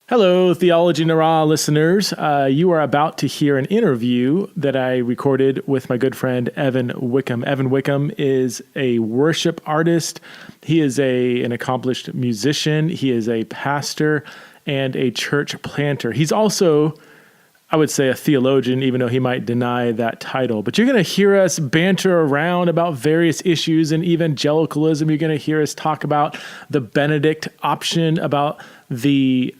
Hello, Theology Nara listeners. You are about to hear an interview that I recorded with my good friend, Evan Wickham. Evan Wickham is a worship artist. He is an accomplished musician. He is a pastor and a church planter. He's also, I would say, a theologian, even though he might deny that title. But you're going to hear us banter around about various issues in evangelicalism. You're going to hear us talk about the Benedict option, about the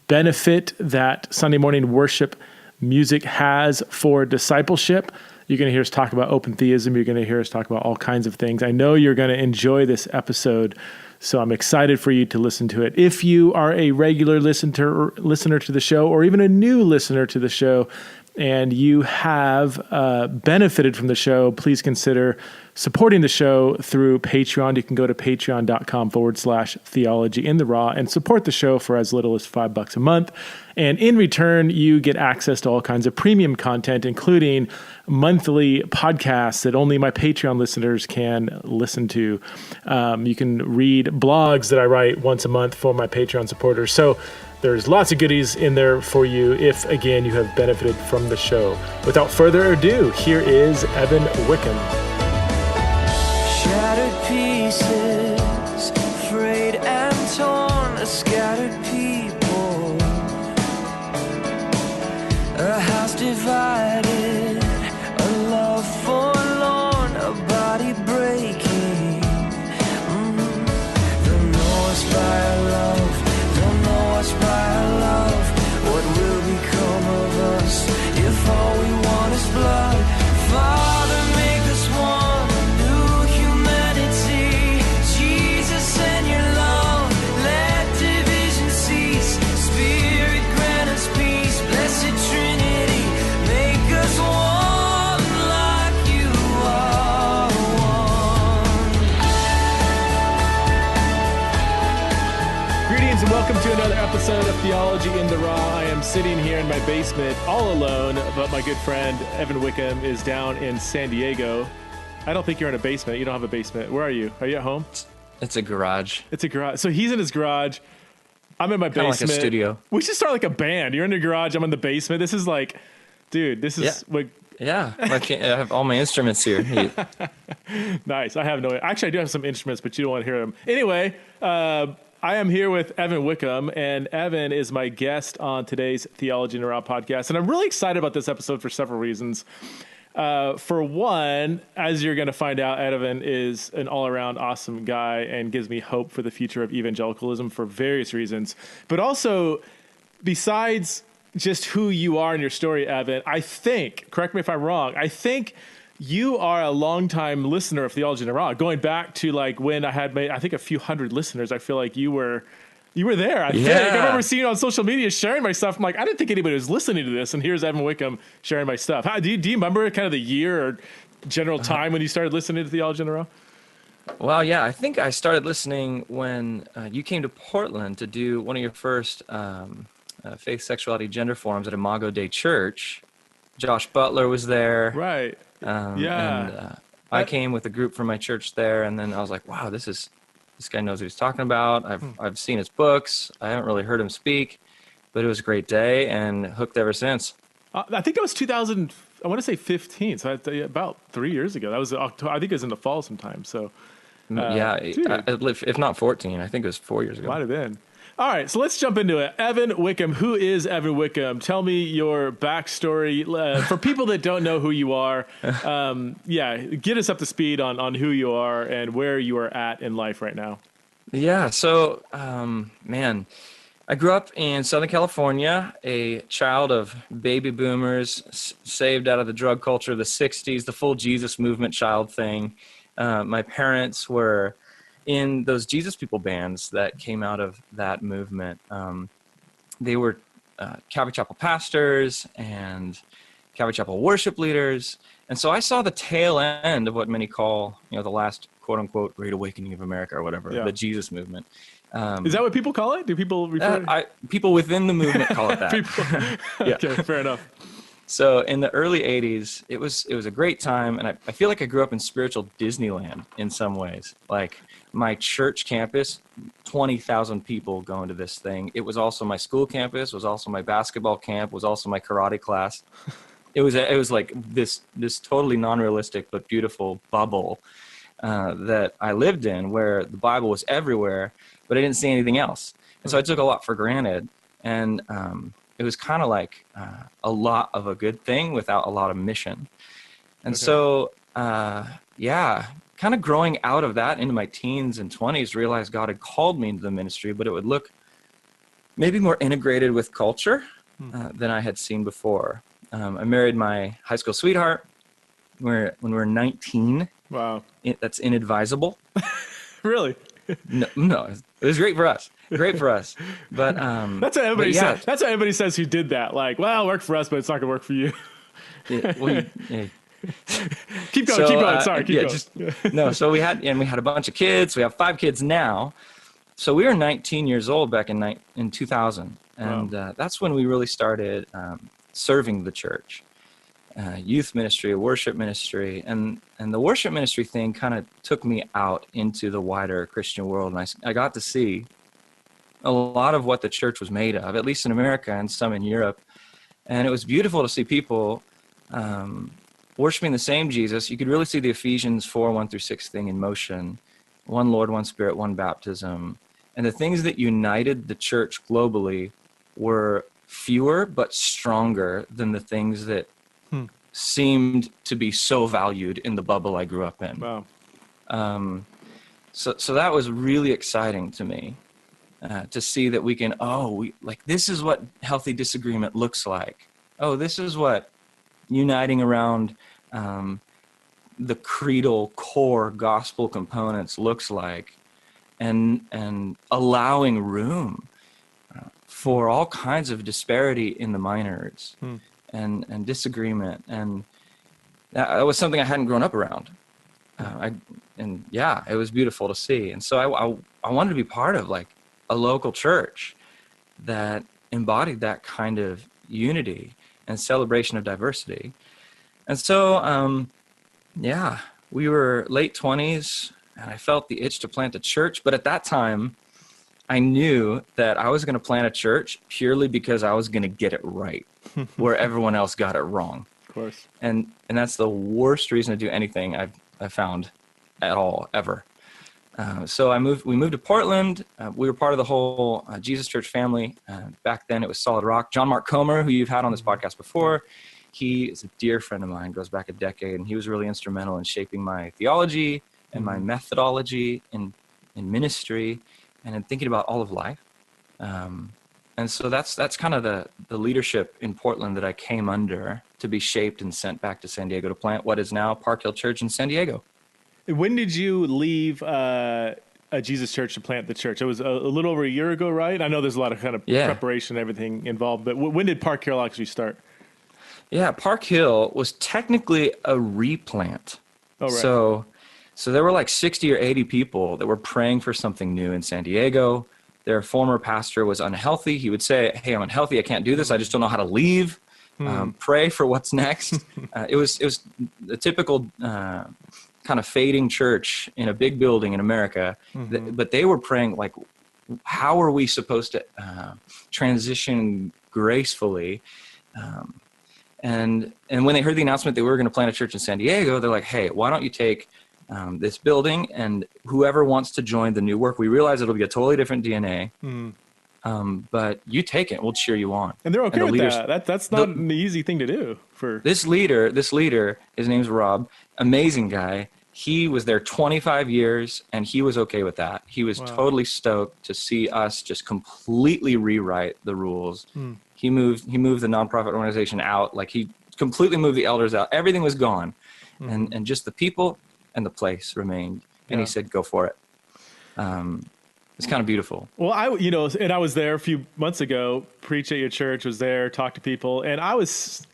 benefit that Sunday morning worship music has for discipleship. You're going to hear us talk about open theism. You're going to hear us talk about all kinds of things. I know you're going to enjoy this episode, so I'm excited for you to listen to it. If you are a regular listener to the show, or even a new listener to the show, and you have benefited from the show, please consider supporting the show through Patreon. You can go to patreon.com/theology in the raw and support the show for as little as $5 a month. And in return, you get access to all kinds of premium content, including monthly podcasts that only my Patreon listeners can listen to. You can read blogs that I write once a month for my Patreon supporters. So there's lots of goodies in there for you if, again, you have benefited from the show. Without further ado, here is Evan Wickham. Shattered pieces, frayed and torn, scattered people, a house divided, a love forlorn, a body breaking. Don't know us by our love, don't know us by our love. What will become of us if all we want is blood? Father, make us one, new humanity. Jesus, send your love, let division cease. Spirit, grant us peace. Blessed Trinity, make us one like you are one. Greetings and welcome to another episode of Theology in the Raw. I am sitting here in my basement all alone, but my good friend Evan Wickham is down in San Diego. I don't think you're in a basement. You don't have a basement. Where are you? Are you at home? It's a garage. It's a garage. So he's in his garage. I'm in my Kinda basement. like a studio. We should start like a band. You're in your garage. I'm in the basement. This is like, dude, this is Yeah. what. Yeah, I have all my instruments here. Nice. I have no. Actually, I do have some instruments, but you don't want to hear them. Anyway, I am here with Evan Wickham, and Evan is my guest on today's Theology in the Raw podcast. And I'm really excited about this episode for several reasons. For one, as you're going to find out, Evan is an all-around awesome guy and gives me hope for the future of evangelicalism for various reasons. But also, besides just who you are in your story, Evan, I think, correct me if I'm wrong, I think you are a longtime listener of Theology in the Raw, going back to like when I had made, I think, a few hundred listeners. I feel like you were there. I think I remember seeing you on social media sharing my stuff. I'm like, I didn't think anybody was listening to this, and here's Evan Wickham sharing my stuff. Do you remember kind of the year or general time when you started listening to Theology in the Raw? Well, yeah, I think I started listening when you came to Portland to do one of your first faith, sexuality, gender forums at Imago Dei Church. Josh Butler was there. Right. And I came with a group from my church there, and then I was like, wow, this guy knows what he's talking about. I've seen his books. I haven't really heard him speak, but it was a great day and hooked ever since. I think it was 2000. I want to say 15. So about 3 years ago. That was October. I think it was in the fall sometime. So if not 14, I think it was 4 years ago. Might have been. All right, so let's jump into it. Evan Wickham, who is Evan Wickham? Tell me your backstory. For people that don't know who you are, get us up to speed on who you are and where you are at in life right now. Yeah, so, I grew up in Southern California, a child of baby boomers, saved out of the drug culture of the 60s, the full Jesus movement child thing. My parents were in those Jesus People bands that came out of that movement. They were Calvary Chapel pastors and Calvary Chapel worship leaders. And so I saw the tail end of what many call, the last quote unquote Great Awakening of America or whatever, the Jesus movement. Is that what people call it? Do people refer people within the movement call it that. Okay, fair enough. So in the early 80s, it was a great time, and I feel like I grew up in spiritual Disneyland in some ways. Like, my church campus, 20,000 people going to this thing. It was also my school campus, was also my basketball camp, was also my karate class. It was like this totally non-realistic but beautiful bubble that I lived in, where the Bible was everywhere, but I didn't see anything else. And so I took a lot for granted. And it was kind of like a lot of a good thing without a lot of mission. And so, kind of growing out of that into my teens and 20s, realized God had called me into the ministry, but it would look maybe more integrated with culture than I had seen before. I married my high school sweetheart when we were 19. Wow. That's inadvisable. Really? No, it was great for us. Great for us. But that's what everybody says. That's what everybody says who did that. Like, well, it worked for us, but it's not going to work for you. Keep going. Sorry, keep going. So we had a bunch of kids. We have 5 kids now. So we were 19 years old back in 2000. And that's when we really started serving the church. Youth ministry, worship ministry, and the worship ministry thing kind of took me out into the wider Christian world, and I got to see a lot of what the church was made of, at least in America and some in Europe, and it was beautiful to see people worshiping the same Jesus. You could really see the Ephesians 4:1-6 thing in motion: one Lord, one Spirit, one baptism, and the things that united the church globally were fewer but stronger than the things that seemed to be so valued in the bubble I grew up in. Wow. So that was really exciting to me, to see that we can, this is what healthy disagreement looks like. Oh, this is what uniting around the creedal core gospel components looks like, and allowing room for all kinds of disparity in the minors. And disagreement, and that was something I hadn't grown up around. It was beautiful to see. And so I wanted to be part of like a local church that embodied that kind of unity and celebration of diversity. And so, we were late 20s, and I felt the itch to plant a church. But at that time, I knew that I was going to plant a church purely because I was going to get it right, where everyone else got it wrong. Of course. And that's the worst reason to do anything I've found at all, ever. So we moved to Portland. We were part of the whole Jesus Church family. Back then it was Solid Rock. John Mark Comer, who you've had on this podcast before, he is a dear friend of mine, goes back a decade, and he was really instrumental in shaping my theology and my methodology in ministry and in thinking about all of life. And so that's kind of the leadership in Portland that I came under to be shaped and sent back to San Diego to plant what is now Park Hill Church in San Diego. When did you leave a Jesus Church to plant the church? It was a little over a year ago, right? I know there's a lot of kind of preparation and everything involved, but when did Park Hill actually start? Yeah, Park Hill was technically a replant. Oh, right. So there were like 60 or 80 people that were praying for something new in San Diego. Their former pastor was unhealthy. He would say, "Hey, I'm unhealthy. I can't do this. I just don't know how to leave. Pray for what's next." It was a typical kind of fading church in a big building in America. But they were praying like, how are we supposed to transition gracefully? And when they heard the announcement that we were going to plant a church in San Diego, they're like, "Hey, why don't you take this building, and whoever wants to join the new work, we realize it'll be a totally different DNA, but you take it, we'll cheer you on." And they're okay with that. That's not an easy thing to do. For this leader, his name's Rob, amazing guy. He was there 25 years, and he was okay with that. He was totally stoked to see us just completely rewrite the rules. He moved the nonprofit organization out. Like, he completely moved the elders out. Everything was gone, and just the people and the place remained. And he said, "Go for it." It's kind of beautiful. Well, I was there a few months ago, preach at your church, was there, talked to people, and I was,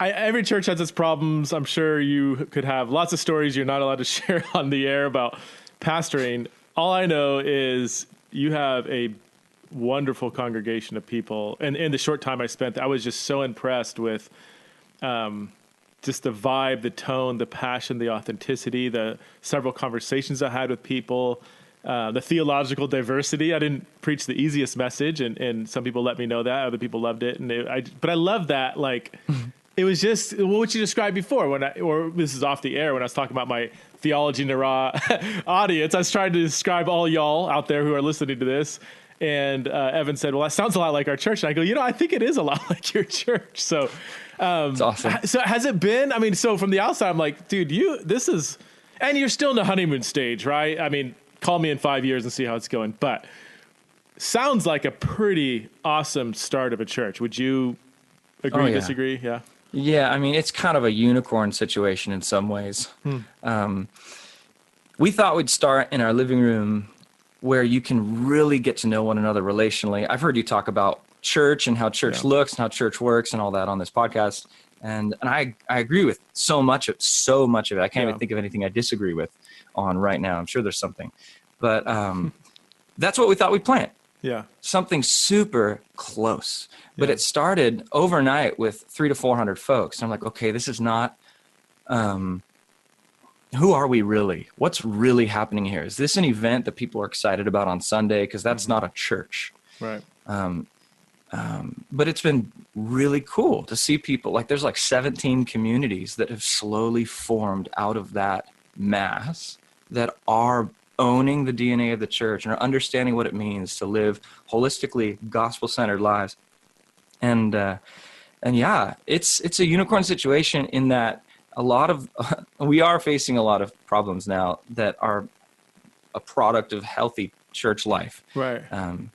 every church has its problems. I'm sure you could have lots of stories you're not allowed to share on the air about pastoring. All I know is you have a wonderful congregation of people. And in the short time I spent, I was just so impressed with, just the vibe, the tone, the passion, the authenticity, the several conversations I had with people, the theological diversity. I didn't preach the easiest message, and some people let me know that. Other people loved it, but I love that. Like, it was just what you described before or this is off the air when I was talking about my Theology Nara audience. I was trying to describe all y'all out there who are listening to this. And Evan said, well, that sounds a lot like our church. And I go, I think it is a lot like your church. So It's awesome. So has it been, so from the outside, I'm like, dude, and you're still in the honeymoon stage, right? I mean, call me in 5 years and see how it's going. But sounds like a pretty awesome start of a church. Would you agree, disagree? Yeah. Yeah, it's kind of a unicorn situation in some ways. We thought we'd start in our living room where you can really get to know one another relationally. I've heard you talk about church and how church looks and how church works and all that on this podcast. And I agree with so much of it. I can't even think of anything I disagree with on right now. I'm sure there's something. But that's what we thought we'd plant. Yeah. Something super close. But it started overnight with 300 to 400 folks. And I'm like, okay, this is not, who are we really? What's really happening here? Is this an event that people are excited about on Sunday? Because that's not a church. Right. But it's been really cool to see people, like there's like 17 communities that have slowly formed out of that mass that are owning the DNA of the church and are understanding what it means to live holistically gospel-centered lives. And yeah, it's a unicorn situation in that we are facing a lot of problems now that are a product of healthy church life. Right. And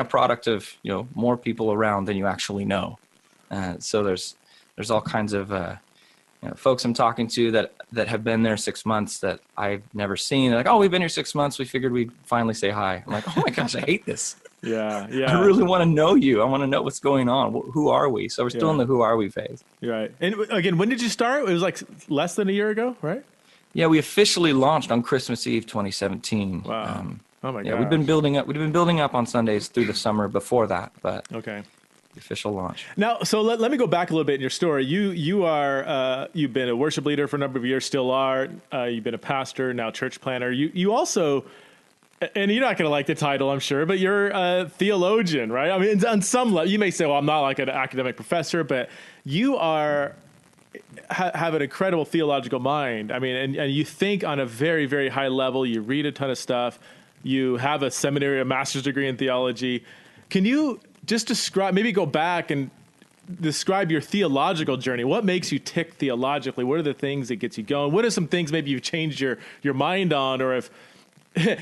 a product of, more people around than you actually know. So there's all kinds of, folks I'm talking to that have been there 6 months that I've never seen. They're like, oh, we've been here 6 months. We figured we'd finally say hi. I'm like, oh my gosh, I hate this. Yeah. I really want to know you. I want to know what's going on. Who are we? So we're still in the who are we phase. Right. And again, when did you start? It was like less than a year ago, right? Yeah, we officially launched on Christmas Eve 2017. Wow. Oh my God. Yeah, we've been building up on Sundays through the summer before that, but okay. The official launch. Now, so let me go back a little bit in your story. You've been a worship leader for a number of years, still are. You've been a pastor, now church planner. You also, and you're not going to like the title, I'm sure, but you're a theologian, right? I mean, on some level, you may say, well, I'm not like an academic professor, but you have an incredible theological mind. I mean, and you think on a very, very high level. You read a ton of stuff. You have a seminary, a master's degree in theology. Can you just maybe go back and describe your theological journey? What makes you tick theologically? What are the things that gets you going? What are some things maybe you've changed your mind on, or if,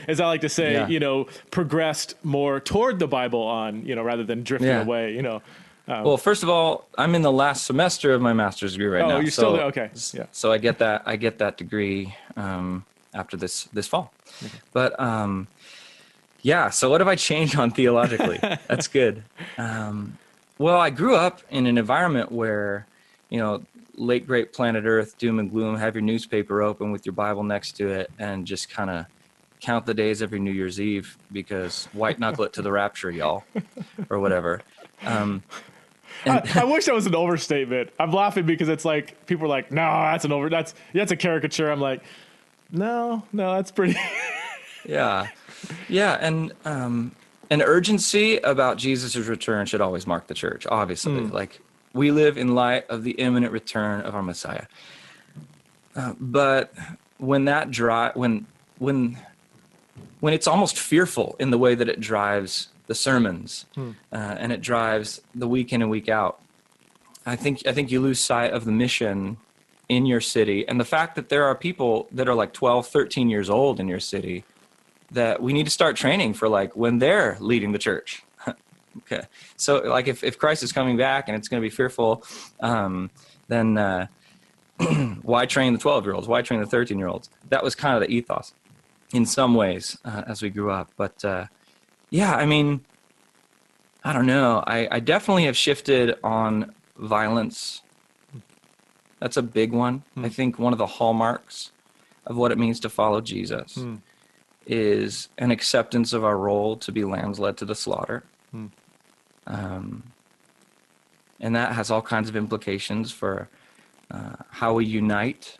as I like to say, progressed more toward the Bible on, rather than drifting away, Well, first of all, I'm in the last semester of my master's degree right now. Oh, you're still there? Okay. Yeah. So I get that degree after this fall. Okay. But so what have I changed on theologically? That's good. Well, I grew up in an environment where, late great planet Earth, doom and gloom, have your newspaper open with your Bible next to it and just kind of count the days every New Year's Eve because white knuckle it to the rapture, y'all, or whatever. I wish that was an overstatement. I'm laughing because it's like people are like, no, that's a caricature. I'm like, no, that's pretty. Yeah, and an urgency about Jesus' return should always mark the church. Obviously, like we live in light of the imminent return of our Messiah. But when when it's almost fearful in the way that it drives the sermons and it drives the week in and week out, I think you lose sight of the mission in your city and the fact that there are people that are like 12, 13 years old in your city that we need to start training for, like when they're leading the church. Okay. So like if Christ is coming back and it's going to be fearful, then why train the 12-year-olds? Why train the 13-year-olds? That was kind of the ethos in some ways as we grew up. But I don't know. I definitely have shifted on violence. That's a big one. I think one of the hallmarks of what it means to follow Jesus is an acceptance of our role to be lambs led to the slaughter. And that has all kinds of implications for how we unite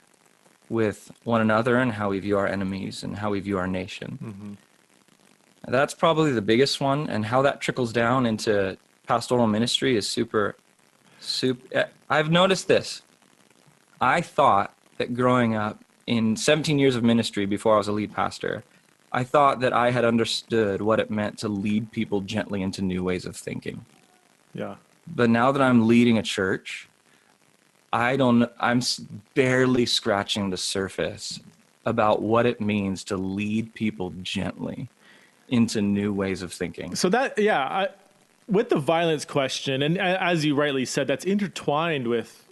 with one another and how we view our enemies and how we view our nation. Mm-hmm. That's probably the biggest one, and how that trickles down into pastoral ministry is super. I've noticed this. I thought that growing up in 17 years of ministry before I was a lead pastor, I thought that I had understood what it meant to lead people gently into new ways of thinking. Yeah. But now that I'm leading a church, I'm barely scratching the surface about what it means to lead people gently into new ways of thinking. So with the violence question, and as you rightly said, that's intertwined with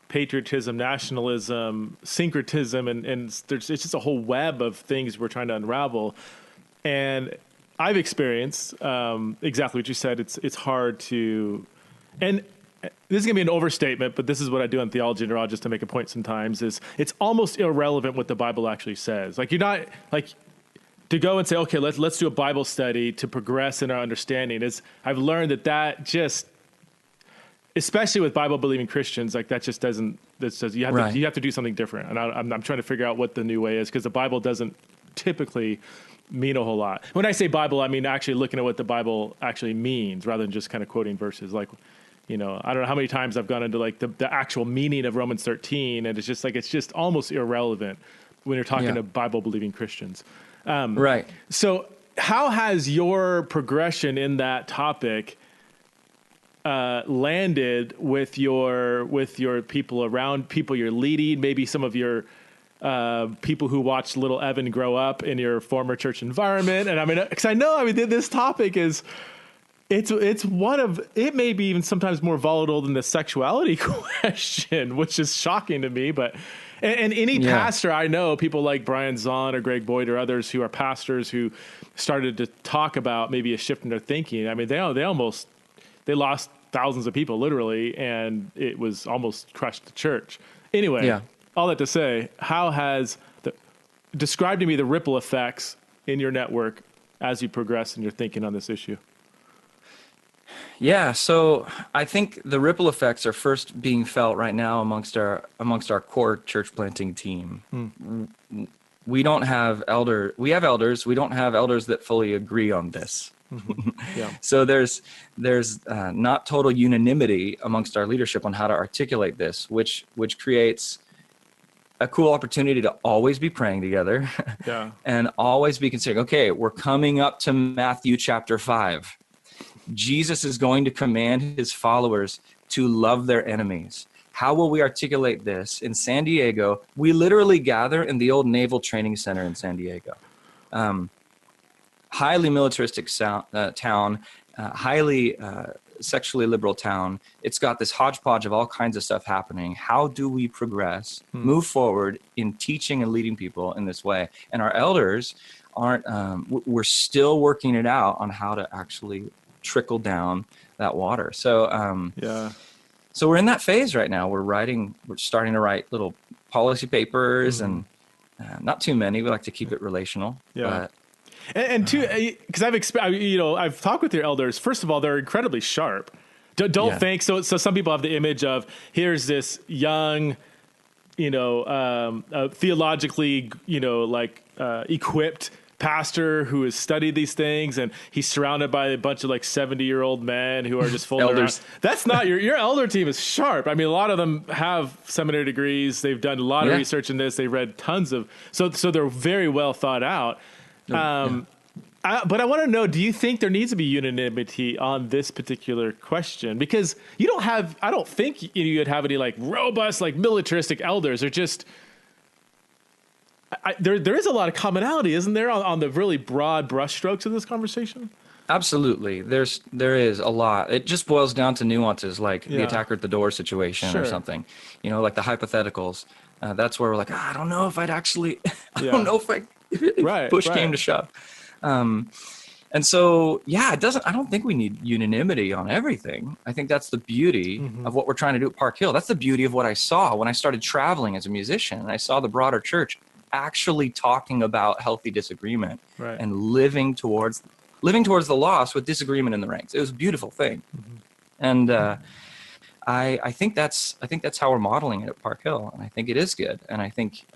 patriotism, nationalism, syncretism, and it's just a whole web of things we're trying to unravel. And I've experienced exactly what you said. It's hard to, and this is gonna be an overstatement, but this is what I do in Theology and Raw just to make a point sometimes, is it's almost irrelevant what the Bible actually says. Like, you're not, like, to go and say, okay, let's do a Bible study to progress in our understanding. I've learned that just, especially with Bible believing Christians, like that just doesn't. That says you have to do something different. And I'm trying to figure out what the new way is, because the Bible doesn't typically mean a whole lot. When I say Bible, I mean actually looking at what the Bible actually means, rather than just kind of quoting verses. Like, I don't know how many times I've gone into like the actual meaning of Romans 13, and it's just almost irrelevant when you're talking to Bible believing Christians. Right. So how has your progression in that topic landed with your people around, people you're leading, maybe some of your people who watched little Evan grow up in your former church environment? And I mean, because I know, this topic is, it's one of, it may be even sometimes more volatile than the sexuality question, which is shocking to me. But and any pastor I know, people like Brian Zahn or Greg Boyd or others who are pastors who started to talk about maybe a shift in their thinking. I mean, they lost thousands of people literally, and it was almost crushed the church. Anyway, all that to say, how has describe to me the ripple effects in your network as you progress in your thinking on this issue? Yeah, so I think the ripple effects are first being felt right now amongst our core church planting team. We don't have we have elders. We don't have elders that fully agree on this. So there's not total unanimity amongst our leadership on how to articulate this, which creates a cool opportunity to always be praying together, and always be considering, okay, we're coming up to Matthew chapter 5. Jesus is going to command his followers to love their enemies. How will we articulate this? In San Diego, we literally gather in the old Naval Training Center in San Diego. Highly militaristic town, highly sexually liberal town. It's got this hodgepodge of all kinds of stuff happening. How do we progress, move forward in teaching and leading people in this way? And our elders aren't, we're still working it out on how to actually trickle down that water. So, so we're in that phase right now. We're starting to write little policy papers, and not too many. We like to keep it relational. But, and two, because I've talked with your elders. First of all, they're incredibly sharp. Don't think so. So some people have the image of, here's this young, theologically, equipped pastor who has studied these things, and he's surrounded by a bunch of 70-year-old men who are just full of elders. That's not your elder team is sharp. I mean, a lot of them have seminary degrees. They've done a lot of research in this. They read tons of, so they're very well thought out. But I want to know, do you think there needs to be unanimity on this particular question? Because I don't think you'd have any robust, militaristic elders. They're just, there is a lot of commonality, isn't there, on the really broad brushstrokes of this conversation? Absolutely. There is a lot. It just boils down to nuances, like the attacker at the door situation or something, like the hypotheticals. That's where we're like, I don't know if I'd actually, I don't know if push came to shove. And so, I don't think we need unanimity on everything. I think that's the beauty of what we're trying to do at Park Hill. That's the beauty of what I saw when I started traveling as a musician, and I saw the broader church actually talking about healthy disagreement and living towards the loss with disagreement in the ranks. It was a beautiful thing. And I think that's how we're modeling it at Park Hill, and I think it is good. And I think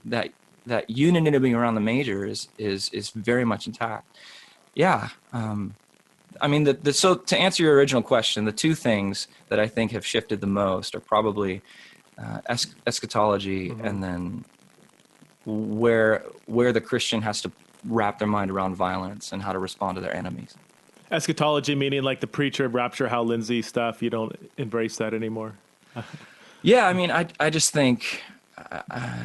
that unanimity around the major is very much intact. Yeah. I mean, so to answer your original question, the two things that I think have shifted the most are probably eschatology, and then where the Christian has to wrap their mind around violence and how to respond to their enemies. Eschatology meaning like the preacher, rapture, Hal Lindsey stuff. You don't embrace that anymore. Yeah, I mean, I just think,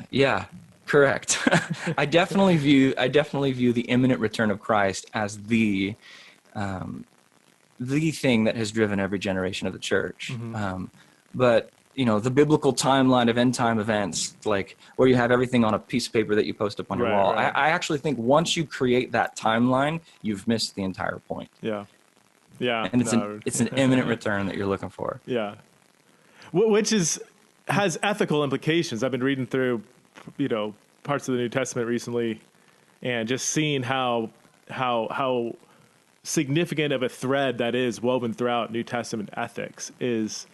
yeah, correct. I definitely view the imminent return of Christ as the thing that has driven every generation of the church. But the biblical timeline of end time events, like where you have everything on a piece of paper that you post up on your wall. Right. I actually think once you create that timeline, you've missed the entire point. Yeah. And it's an imminent return that you're looking for. Yeah. Which has ethical implications. I've been reading through, parts of the New Testament recently, and just seeing how significant of a thread that is woven throughout New Testament ethics is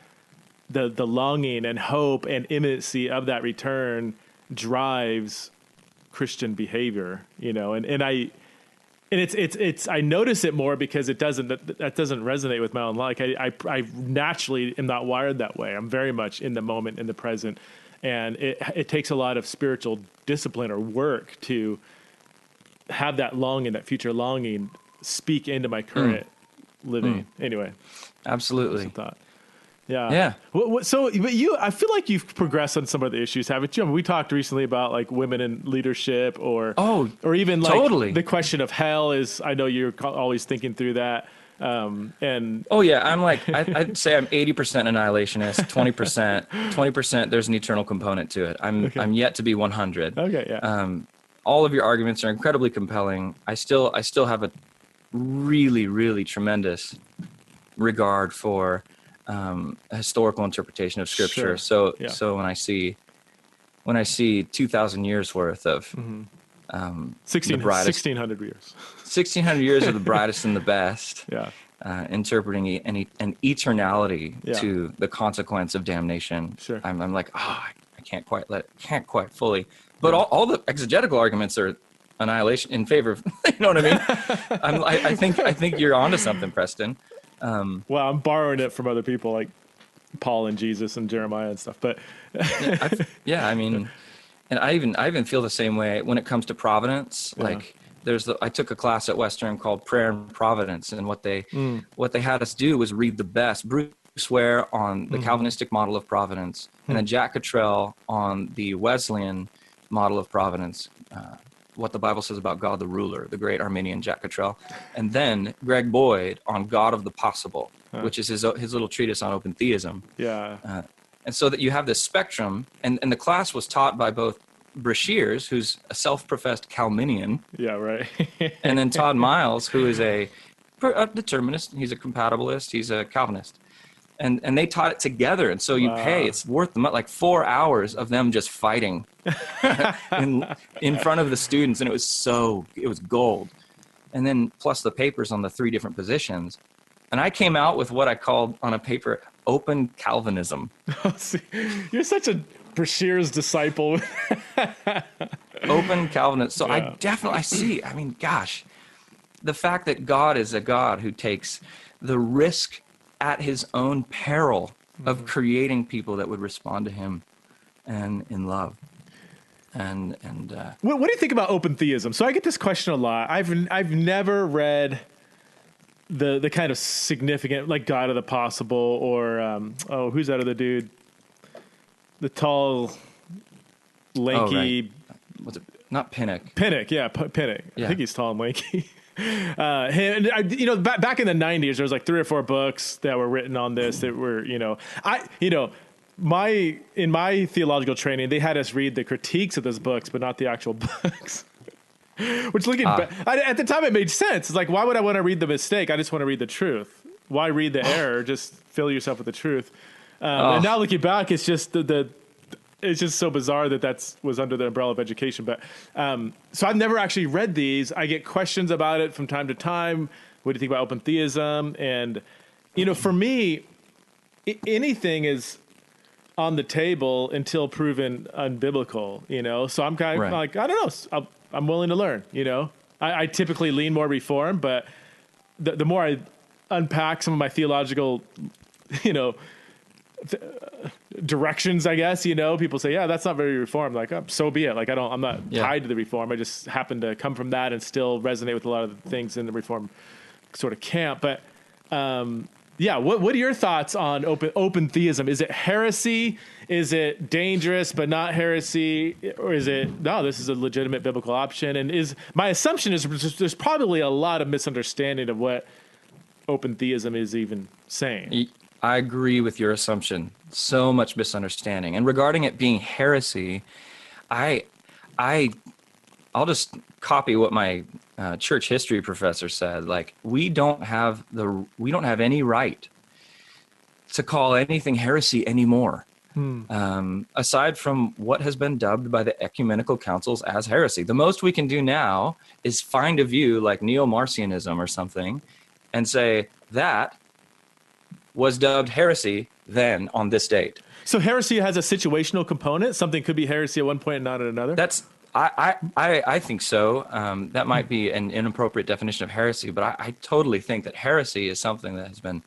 the longing and hope and imminency of that return drives Christian behavior, and it's I notice it more because that doesn't resonate with my own life. I naturally am not wired that way. I'm very much in the moment, in the present, and it takes a lot of spiritual discipline or work to have that longing, that future longing, speak into my current living. Anyway, absolutely. Thought. Yeah. Yeah. But I feel like you've progressed on some of the issues, haven't you? I mean, we talked recently about like women in leadership, or even like totally. The question of hell is. I know you're always thinking through that. I'm like I'd say I'm 80% annihilationist, 20% there's an eternal component to it. I'm yet to be 100. Okay. Yeah. All of your arguments are incredibly compelling. I still have a really, really tremendous regard for historical interpretation of Scripture. Sure. So when I see 2,000 years worth of 1,600 years, 1,600 years of the brightest and the best, interpreting an eternality to the consequence of damnation. Sure. I'm like, I can't quite fully. But all the exegetical arguments are annihilation in favor of. You know what I mean? I think you're onto something, Preston. Well, I'm borrowing it from other people like Paul and Jesus and Jeremiah and stuff, but I mean, and I even feel the same way when it comes to providence. Yeah. Like I took a class at Western called Prayer and Providence, and what they had us do was read the best. Bruce Ware on the Calvinistic model of providence, and then Jack Cottrell on the Wesleyan model of providence. What the Bible says about God the ruler, the great Arminian Jack Cottrell, and then Greg Boyd on God of the possible, which is his little treatise on open theism. Yeah. And so that you have this spectrum, and the class was taught by both Brashears, who's a self-professed Calminian. Yeah, right. And then Todd Miles, who is a determinist. He's a compatibilist. He's a Calvinist. And they taught it together, and so it's worth like 4 hours of them just fighting in front of the students, and it was gold. And then plus the papers on the 3 different positions, and I came out with what I called on a paper open Calvinism. See, you're such a Brashears disciple. Open Calvinist. So I definitely see. I mean, gosh, the fact that God is a God who takes the risk at his own peril of creating people that would respond to him and in love. And what do you think about open theism? So I get this question a lot. I've never read the kind of significant, like God of the Possible, or who's that other dude? The tall, lanky. Oh, right. Was it not Pinnock? Pinnock, yeah, Pinnock. Yeah. I think he's tall and lanky. Back in the 90s, there was like 3 or 4 books that were written on this that were, in my theological training, they had us read the critiques of those books, but not the actual books. Which looking back, at the time it made sense. It's like, why would I want to read the mistake? I just want to read the truth. Why read the error? Just fill yourself with the truth. And now looking back, it's just it's just so bizarre that was under the umbrella of education. But so I've never actually read these. I get questions about it from time to time. What do you think about open theism? And for me, anything is on the table until proven unbiblical, So I'm kind of like, I don't know. I'm willing to learn, I typically lean more reform, but the more I unpack some of my theological, directions, I guess, people say, yeah, that's not very reformed. Like, oh, so be it. Like, I'm not tied to the reform. I just happen to come from that and still resonate with a lot of the things in the reform sort of camp. But, what are your thoughts on open theism? Is it heresy? Is it dangerous but not heresy? Or is it, no, this is a legitimate biblical option? And my assumption is there's probably a lot of misunderstanding of what open theism is even saying. I agree with your assumption. So much misunderstanding. And regarding it being heresy, I'll just copy what my church history professor said. Like, we don't have any right to call anything heresy anymore. Aside from what has been dubbed by the ecumenical councils as heresy. The most we can do now is find a view like neo-Marcionism or something and say that was dubbed heresy then on this date. So heresy has a situational component. Something could be heresy at one point and not at another. I think so. That might be an inappropriate definition of heresy, but I totally think that heresy is something that has been.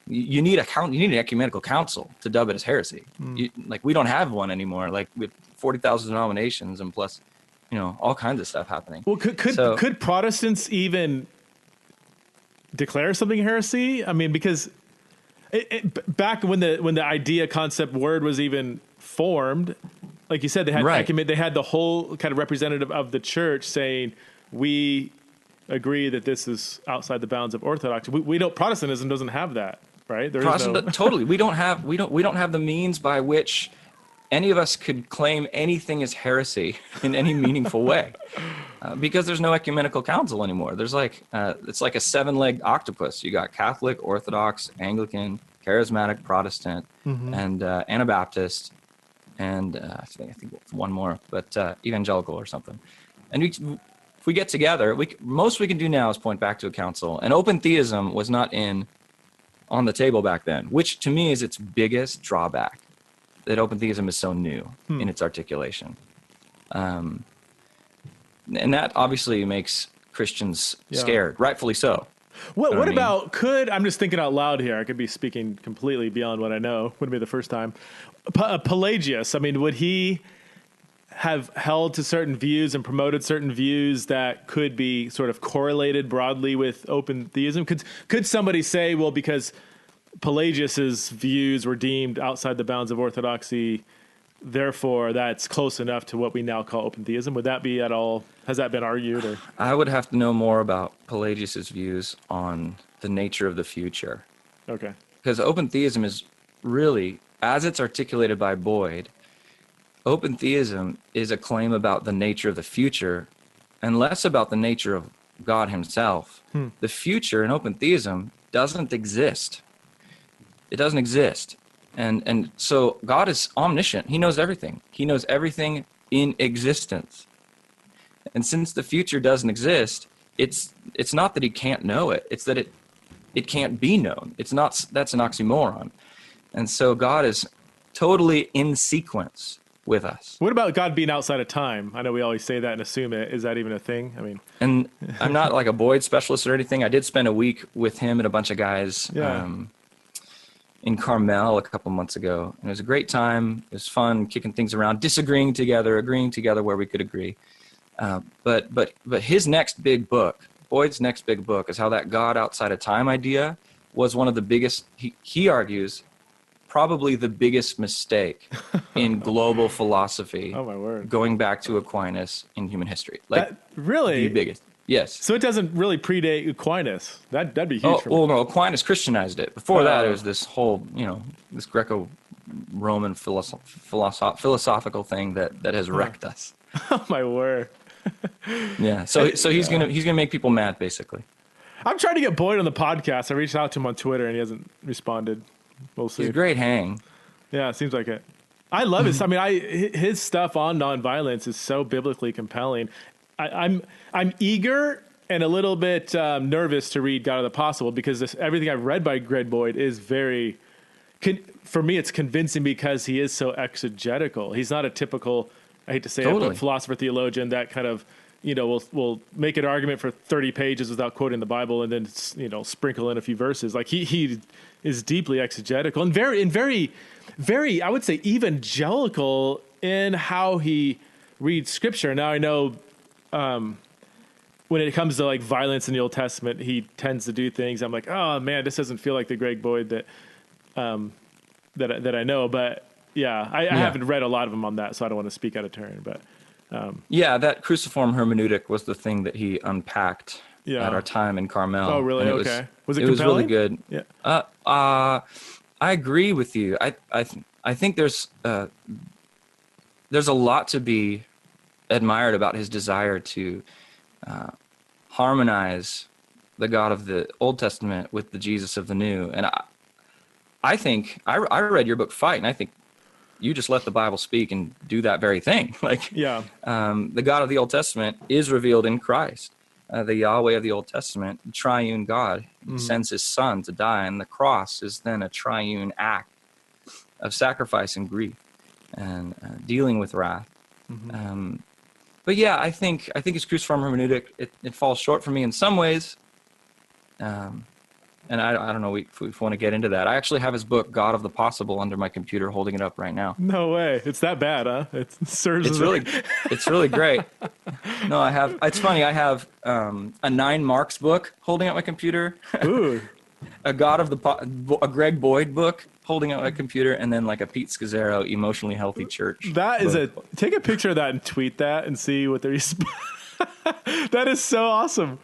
You need an ecumenical council to dub it as heresy. We don't have one anymore. Like, with 40,000 denominations and plus, all kinds of stuff happening. Well, could Protestants even declare something heresy? I mean, because back when the idea, concept, word was even formed, like you said, they had they had the whole kind of representative of the church saying, we agree that this is outside the bounds of orthodoxy. We don't. Protestantism doesn't have that, right? Totally. We don't have the means by which any of us could claim anything as heresy in any meaningful way, because there's no ecumenical council anymore. There's it's like a 7-legged octopus. You got Catholic, Orthodox, Anglican, Charismatic, Protestant, and Anabaptist, and I think one more, but Evangelical or something. And if we get together, most we can do now is point back to a council. And open theism was not on the table back then, which to me is its biggest drawback. That open theism is so new in its articulation. And that obviously makes Christians scared, rightfully so. What about, I'm just thinking out loud here, I could be speaking completely beyond what I know, wouldn't be the first time. Pelagius, I mean, would he have held to certain views and promoted certain views that could be sort of correlated broadly with open theism? Could somebody say, well, because Pelagius's views were deemed outside the bounds of orthodoxy, therefore that's close enough to what we now call open theism? Would that be at all, has that been argued? Or? I would have to know more about Pelagius's views on the nature of the future. Okay. Because open theism is really, as it's articulated by Boyd, open theism is a claim about the nature of the future and less about the nature of God himself. The future in open theism doesn't exist. It doesn't exist. And so God is omniscient. He knows everything. He knows everything in existence. And since the future doesn't exist, it's not that he can't know it. It's that it can't be known. That's an oxymoron. And so God is totally in sequence with us. What about God being outside of time? I know we always say that and assume it. Is that even a thing? I mean, and I'm not like a Boyd specialist or anything. I did spend a week with him and a bunch of guys in Carmel a couple months ago. And it was a great time. It was fun kicking things around, disagreeing together, agreeing together where we could agree. But his next big book, Boyd's next big book, is how that God outside of time idea was one of the biggest, he argues, probably the biggest mistake in global philosophy. Oh my word! Going back to Aquinas in human history, really the biggest. Yes. So it doesn't really predate Aquinas. That'd be huge. Well, no, Aquinas Christianized it. Before that, it was this whole, this Greco-Roman philosophical thing that has wrecked us. Oh my word! Yeah. So he's gonna make people mad, basically. I'm trying to get Boyd on the podcast. I reached out to him on Twitter and he hasn't responded. We'll see. He's a great hang. Yeah, it seems like it. I love his. I mean, his stuff on nonviolence is so biblically compelling. I'm eager and a little bit nervous to read God of the Possible because everything I've read by Greg Boyd is very for me, it's convincing because he is so exegetical. He's not a typical, I hate to say it, Totally. but philosopher theologian that kind of, will make an argument for 30 pages without quoting the Bible and then, sprinkle in a few verses. Like he is deeply exegetical and very, very, I would say, evangelical in how he reads scripture. Now I know, when it comes to like violence in the Old Testament, he tends to do things. I'm like, oh man, this doesn't feel like the Greg Boyd that I know. But yeah, I haven't read a lot of them on that, so I don't want to speak out of turn. But that cruciform hermeneutic was the thing that he unpacked at our time in Carmel. Oh, really? And Okay. Was it was really compelling? good. Yeah. I agree with you. I think there's a lot to be admired about his desire to harmonize the God of the Old Testament with the Jesus of the New. And I think I read your book Fight, and I think you just let the Bible speak and do that very thing. Like, the God of the Old Testament is revealed in Christ. The Yahweh of the Old Testament, the triune God, sends his son to die, and the cross is then a triune act of sacrifice and grief and dealing with wrath. But yeah, I think his cruciform hermeneutic, it falls short for me in some ways. And I don't know if we want to get into that. I actually have his book, God of the Possible, under my computer, holding it up right now. No way. It's that bad, huh? It serves It's really great. No, I have, it's funny. I have a 9 Marks book holding up my computer. Ooh. A a Greg Boyd book holding up my computer, and then like a Pete Scazzaro Emotionally Healthy Church. That is take a picture of that and tweet that and see what they're That is so awesome.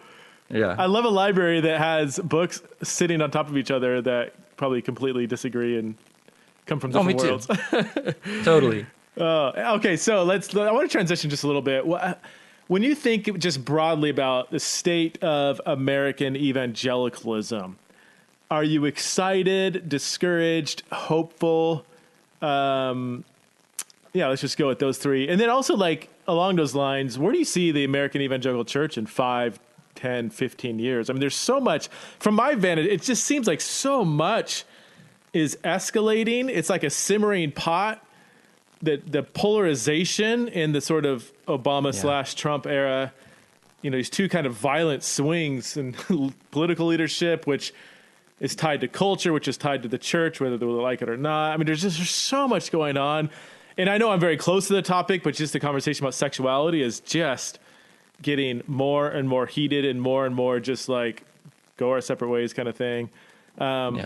Yeah. I love a library that has books sitting on top of each other that probably completely disagree and come from different worlds. Totally. Okay, so I want to transition just a little bit. When you think just broadly about the state of American evangelicalism, are you excited, discouraged, hopeful? Let's just go with those 3. And then also, like, along those lines, where do you see the American evangelical church in 5, 10, 15 years? I mean, there's so much. From my vantage, it just seems like so much is escalating. It's like a simmering pot. The polarization in the sort of Obama/Trump era, these two kind of violent swings in political leadership, which is tied to culture, which is tied to the church, whether they like it or not. I mean, there's so much going on. And I know I'm very close to the topic, but just the conversation about sexuality is just getting more and more heated and more just like go our separate ways kind of thing.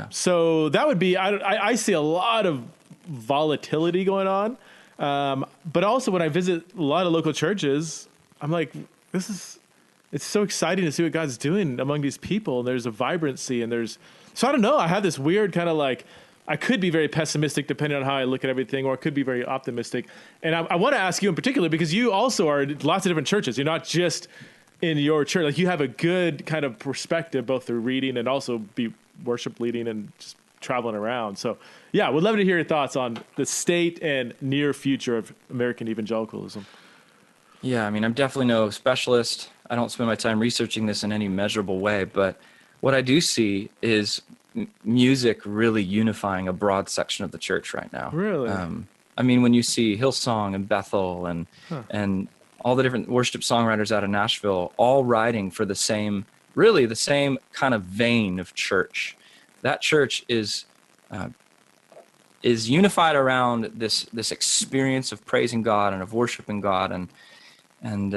So that would be, I see a lot of volatility going on. But also when I visit a lot of local churches, I'm like, it's so exciting to see what God's doing among these people. And there's a vibrancy so I don't know. I have this weird kind of like, I could be very pessimistic depending on how I look at everything, or I could be very optimistic. And I want to ask you in particular, because you also are in lots of different churches. You're not just in your church. Like, you have a good kind of perspective, both through reading and also be worship leading and just traveling around. So yeah, would love to hear your thoughts on the state and near future of American evangelicalism. Yeah, I mean, I'm definitely no specialist. I don't spend my time researching this in any measurable way, but what I do see is music really unifying a broad section of the church right now. Really? I mean, when you see Hillsong and Bethel and all the different worship songwriters out of Nashville, all writing for the same kind of vein of church. That church is unified around this experience of praising God and of worshiping God, and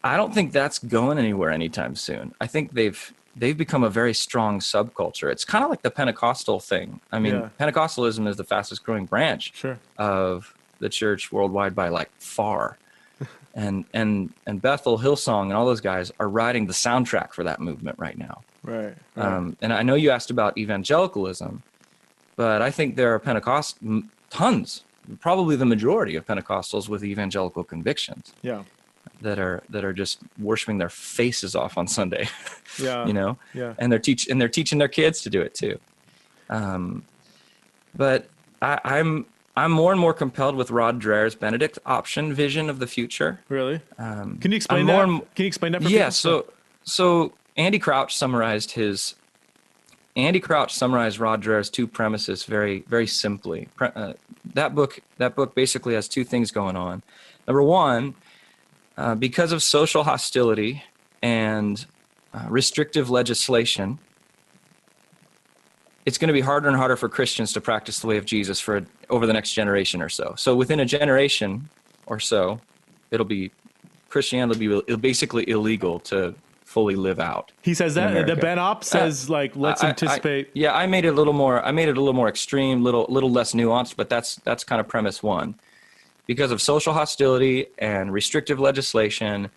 I don't think that's going anywhere anytime soon. I think they've become a very strong subculture. It's kind of like the Pentecostal thing. I mean, Pentecostalism is the fastest growing branch of the church worldwide by like far. And Bethel, Hillsong, and all those guys are writing the soundtrack for that movement right now. Right. And I know you asked about evangelicalism, but I think there are tons, probably the majority of Pentecostals with evangelical convictions. Yeah. That are just worshiping their faces off on Sunday. Yeah. Yeah. And they're teaching their kids to do it too. But I'm more and more compelled with Rod Dreher's Benedict option vision of the future. Really? Can you explain that? Can you explain that for people? Yeah. So Andy Crouch summarized his Andy Crouch summarized Rod Dreher's two premises very, very simply. That book basically has two things going on. Number one, because of social hostility and restrictive legislation, it's going to be harder and harder for Christians to practice the way of Jesus over the next generation or so. So within a generation or so, Christianity will be basically illegal to fully live out. He says that the Ben Op says let's anticipate. I made it a little more extreme, little less nuanced, but that's kind of premise one. Because of social hostility and restrictive legislation,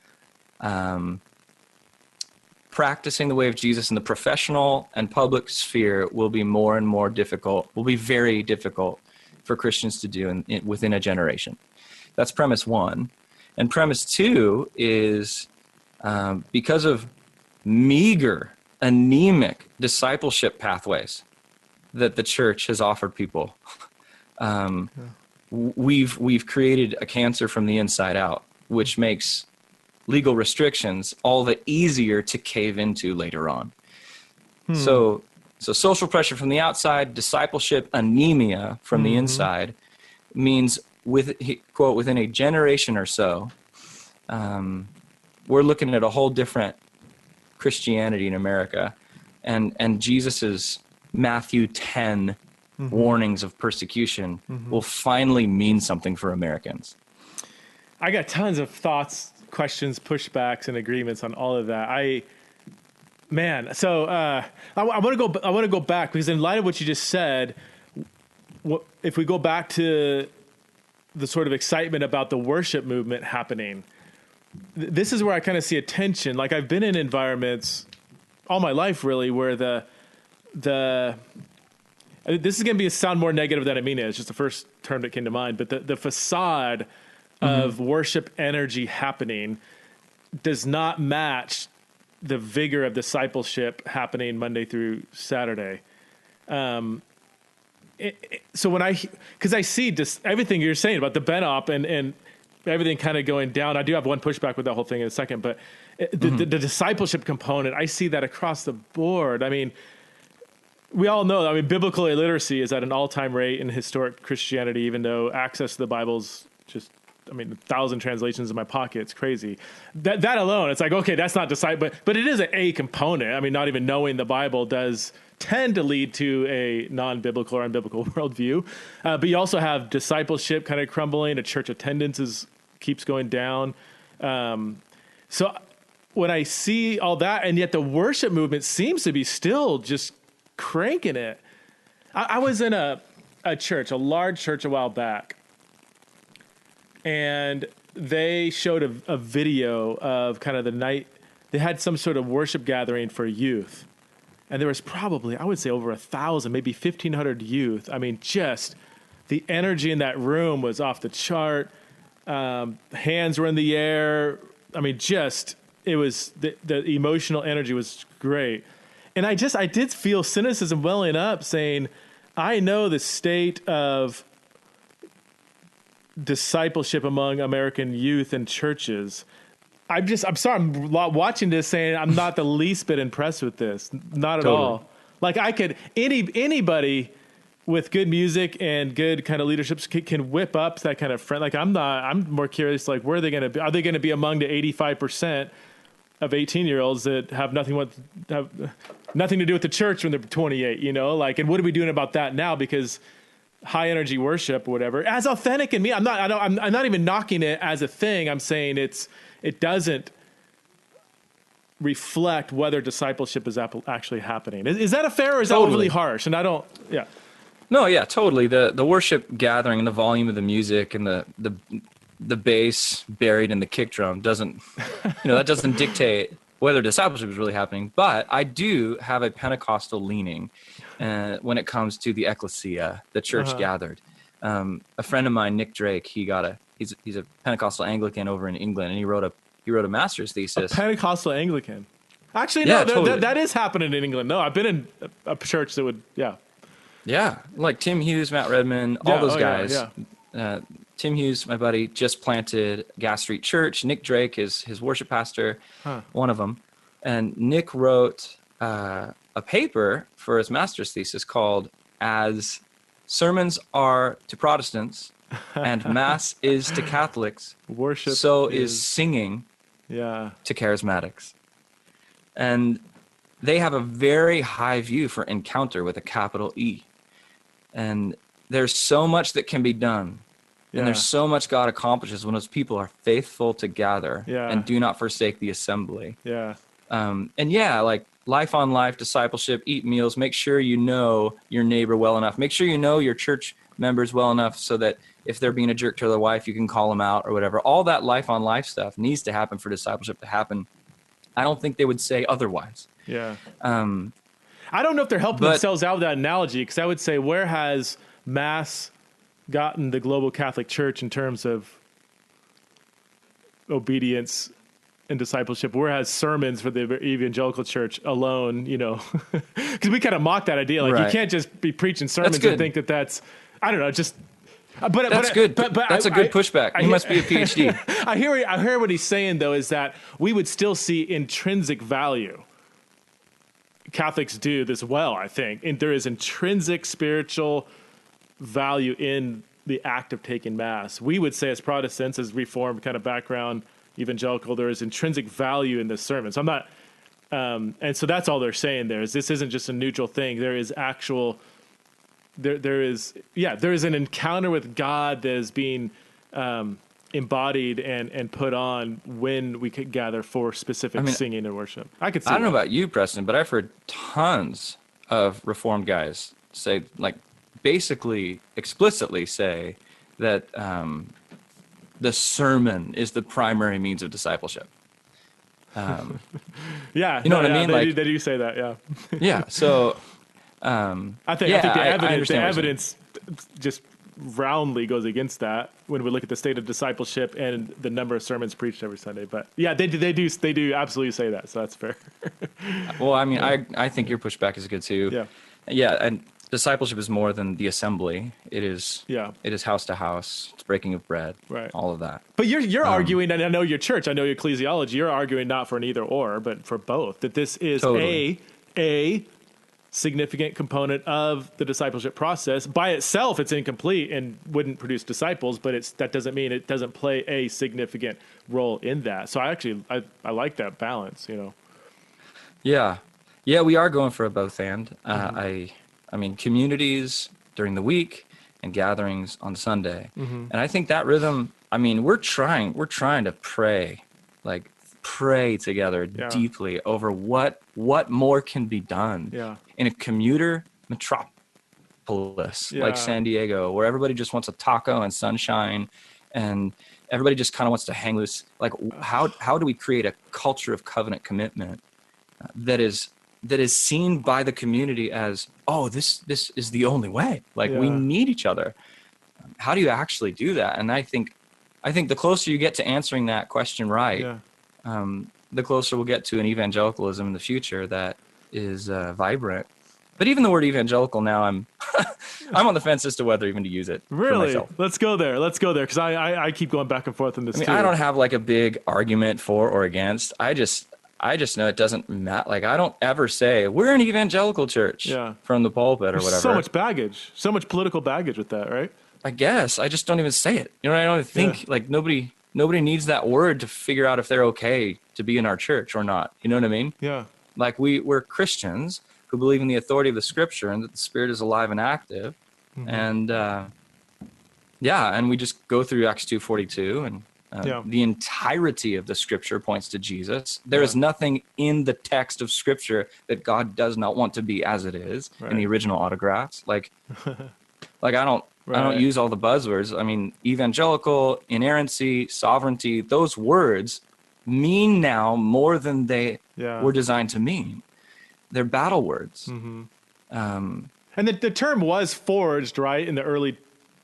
practicing the way of Jesus in the professional and public sphere will be more and more difficult, will be very difficult for Christians to do within a generation. That's premise one. And premise two is because of meager, anemic discipleship pathways that the church has offered people, we've created a cancer from the inside out, which makes legal restrictions all the easier to cave into later on. So social pressure from the outside, discipleship anemia from the inside means within a generation or so, we're looking at a whole different Christianity in America, and Jesus's Matthew 10 warnings of persecution will finally mean something for Americans. I got tons of thoughts, questions, pushbacks, and agreements on all of that. I want to go back, because in light of what you just said, if we go back to the sort of excitement about the worship movement happening, this is where I kind of see a tension. Like, I've been in environments all my life, really, where this is going to sound more negative than I mean it. It's just the first term that came to mind. But the facade of worship energy happening does not match the vigor of discipleship happening Monday through Saturday. So because I see just everything you're saying about the Ben Op and everything kind of going down. I do have one pushback with that whole thing in a second, but the discipleship component, I see that across the board. I mean, we all know, biblical illiteracy is at an all-time rate in historic Christianity, even though access to the Bible's just, 1,000 translations in my pocket. It's crazy. That alone, it's like, okay, that's not but it is a component. Not even knowing the Bible does tend to lead to a non-biblical or unbiblical worldview. But you also have discipleship kind of crumbling. A church attendance keeps going down. So when I see all that, and yet the worship movement seems to be still just cranking it. I was in a church, a large church a while back, and they showed a video of kind of the night. They had some sort of worship gathering for youth. And there was probably, I would say, over 1,000, maybe 1,500 youth. Just the energy in that room was off the chart. Hands were in the air. It was, the emotional energy was great. And I did feel cynicism welling up, saying, I know the state of discipleship among American youth and churches. I'm sorry, I'm watching this saying I'm not the least bit impressed with this. Not at all. Like, anybody with good music and good kind of leadership can whip up that kind of friend. Like, I'm more curious, like, where are they going to be? Are they going to be among the 85% of 18-year-olds that have nothing to do with the church when they're 28, and what are we doing about that now? Because high energy worship or whatever, as authentic in me, I'm not even knocking it as a thing. I'm saying it doesn't reflect whether discipleship is actually happening. Is that a fair, or is that overly harsh? And No, yeah, totally. The worship gathering and the volume of the music and the bass buried in the kick drum doesn't, that doesn't dictate whether discipleship is really happening. But I do have a Pentecostal leaning when it comes to the ecclesia, the church gathered. A friend of mine, Nick Drake, he's a Pentecostal Anglican over in England, and he wrote a master's thesis. A Pentecostal Anglican. Actually, no, totally. that is happening in England. No, I've been in a church that would, Yeah, like Tim Hughes, Matt Redman, all those guys. Yeah. Tim Hughes, my buddy, just planted Gas Street Church. Nick Drake is his worship pastor, one of them. And Nick wrote a paper for his master's thesis called "As Sermons Are to Protestants and Mass is to Catholics, Worship so is singing yeah. to charismatics." And they have a very high view for encounter with a capital E. And there's so much that can be done. Yeah. And there's so much God accomplishes when those people are faithful to gather Yeah. and do not forsake the assembly. Yeah. And yeah, like life on life, discipleship, eat meals, make sure you know your neighbor well enough. Make sure you know your church members well enough so that if they're being a jerk to their wife, you can call them out or whatever. All that life on life stuff needs to happen for discipleship to happen. I don't think they would say otherwise. Yeah. I don't know if they're helping themselves out with that analogy, because I would say, where has Mass gotten the global Catholic Church in terms of obedience and discipleship? Where has sermons for the Evangelical Church alone, you know, because we kind of mock that idea. Like, you can't just be preaching sermons and think that that's, I don't know, just, but that's good. But that's a good pushback. You must be a PhD. I hear what he's saying, though, is that we would still see intrinsic value. Catholics do this well, I think. And there is intrinsic spiritual value in the act of taking Mass. We would say, as Protestants, as Reformed kind of background, Evangelical, there is intrinsic value in the sermon. So I'm not, and so that's all they're saying there, is this isn't just a neutral thing. There is actual, there is an encounter with God that is being embodied and put on when we could gather for specific singing and worship. I don't know about you, Preston, but I've heard tons of Reformed guys say, like, basically explicitly say that the sermon is the primary means of discipleship. Yeah, you know what I mean? They do say that. Yeah. Yeah. So I think the evidence just roundly goes against that when we look at the state of discipleship and the number of sermons preached every Sunday. But yeah, they do absolutely say that. So that's fair. Well, I mean, I think your pushback is good too. Yeah. Yeah. And discipleship is more than the assembly. It is house to house. It's breaking of bread. Right. All of that. But you're arguing, and I know your church, I know your ecclesiology, you're arguing not for an either or, but for both, that this is a significant component of the discipleship process. By itself, it's incomplete and wouldn't produce disciples, but that doesn't mean it doesn't play a significant role in that. So I like that balance, you know. Yeah. Yeah, we are going for a both and. I mean, communities during the week and gatherings on Sunday. Mm-hmm. And I think that rhythm, I mean, we're trying to pray together deeply over what more can be done in a commuter metropolis like San Diego, where everybody just wants a taco and sunshine and everybody just kind of wants to hang loose. Like, how do we create a culture of covenant commitment that is seen by the community as, oh, this is the only way. Like, we need each other. How do you actually do that? And I think the closer you get to answering that question right, the closer we'll get to an evangelicalism in the future that is vibrant. But even the word evangelical now, I'm on the fence as to whether even to use it. Really? For myself. Let's go there, because I keep going back and forth in this. I don't have like a big argument for or against. I just know it doesn't matter. Like, I don't ever say we're an evangelical church from the pulpit or whatever. So much baggage, so much political baggage with that, right? I guess I just don't even say it. You know, I don't think like nobody needs that word to figure out if they're okay to be in our church or not. You know what I mean? Yeah. Like, we're Christians who believe in the authority of the Scripture and that the Spirit is alive and active, and and we just go through Acts 2:42 and. The entirety of the Scripture points to Jesus. There is nothing in the text of Scripture that God does not want to be as it is in the original autographs. Like I don't use all the buzzwords. I mean, evangelical, inerrancy, sovereignty, those words mean now more than they were designed to mean. They're battle words. Mm-hmm. And the term was forged, right, in the early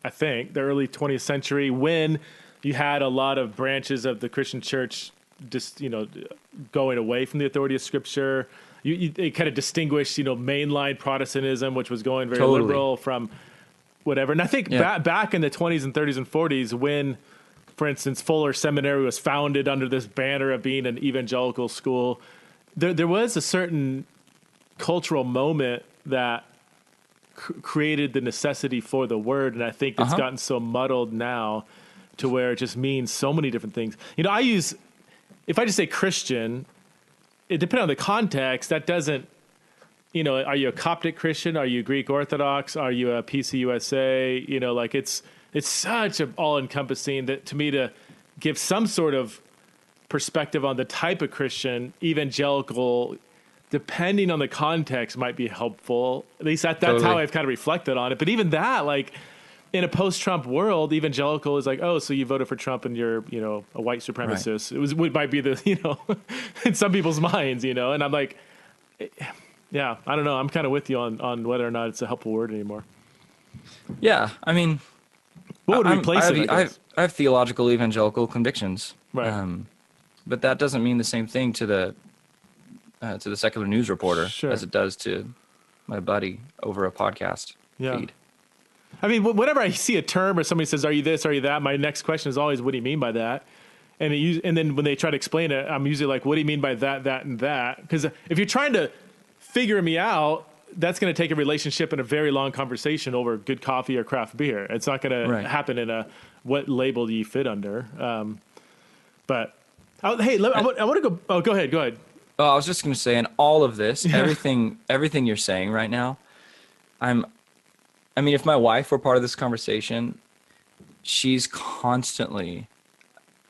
20th century, when you had a lot of branches of the Christian church just, going away from the authority of Scripture. They kind of distinguished, mainline Protestantism, which was going very liberal, from whatever. And I think back in the 20s and 30s and 40s, when, for instance, Fuller Seminary was founded under this banner of being an evangelical school, there was a certain cultural moment that created the necessity for the word. And I think it's gotten so muddled now to where it just means so many different things. You know, if I just say Christian, it depends on the context. That doesn't, you know, are you a Coptic Christian? Are you Greek Orthodox? Are you a PCUSA? You know, like it's such an all-encompassing that to me to give some sort of perspective on the type of Christian, evangelical, depending on the context, might be helpful. At least that's how I've kind of reflected on it. But even that, like in a post-Trump world, evangelical is like, oh, so you voted for Trump and you're, you know, a white supremacist. Right. It might be the, you know, in some people's minds, you know. And I'm like, yeah, I don't know. I'm kind of with you on whether or not it's a helpful word anymore. Yeah, I mean, what would replace it? I have theological evangelical convictions, right? But that doesn't mean the same thing to the secular news reporter as it does to my buddy over a podcast feed. I mean, whenever I see a term or somebody says, "Are you this? Are you that?" My next question is always, "What do you mean by that?" And then when they try to explain it, I'm usually like, "What do you mean by that, that, and that?" Because if you're trying to figure me out, that's going to take a relationship and a very long conversation over good coffee or craft beer. It's not going to happen in what label do you fit under. But hey, I want to go. Oh, go ahead. Oh, I was just going to say, in all of this, everything you're saying right now, I mean, if my wife were part of this conversation, she's constantly